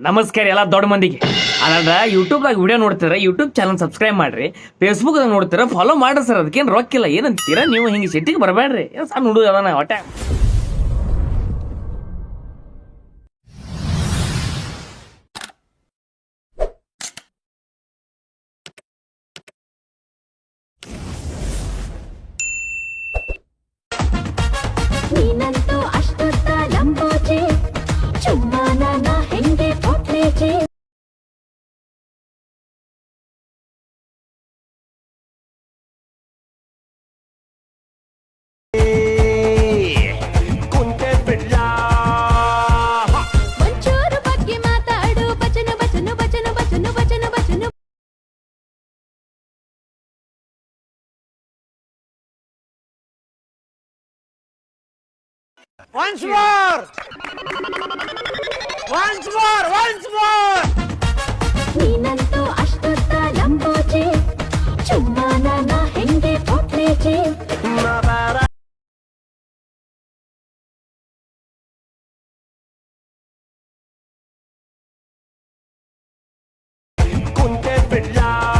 ನಮಸ್ಕಾರ ಎಲ್ಲ ದೊಡ್ಡ ಮಂದಿಗೆ. ಅದ ಯೂಟ್ಯೂಬ್ದಾಗ ವಿಡಿಯೋ ನೋಡ್ತೀರ, ಯೂಟ್ಯೂಬ್ ಚಾನಲ್ ಸಬ್ಸ್ಕ್ರೈಬ್ ಮಾಡ್ರಿ. ಫೇಸ್ಬುಕ್ದಾಗ ನೋಡ್ತೀರ, ಫಾಲೋ ಮಾಡ್ರಿ ಸರ್. ಅದಕ್ಕೇನು ರೊಕ್ಕಿಲ್ಲ, ಏನಂತೀರ ನೀವು? ಹಿಂಗೆ ಸಿಟ್ಟಿಗೆ ಬರಬೇಡ್ರಿ. ಏನು ಸಣ್ಣ ಹುಡುಗ ಅದಾನ ಹೊಟ್ಟೆ. ನೀನಂತೂ ಅಷ್ಟೊತ್ತ ಲಂಬೋಜಿ ಚುಮ್ಮಾನ ಹೆಂಗೆ ಪೋಟ್ಲೇಜಿ ಒಂಚೂರು ಬಗ್ಗೆ ಮಾತಾಡು ಬಚನು ಬಚನು ಬಚನು ಬಚನು ಬಚನು ಬಚನು Once more! Once more! Once more! ನೀನಂತೂ ಅಷ್ಟೊತ್ತ ಲಂಬೋಜಿ ಚುಮ್ಮಾನ ಹೆಂಗೆ ಪೋಟ್ಲೇಜಿ Kunte Billa.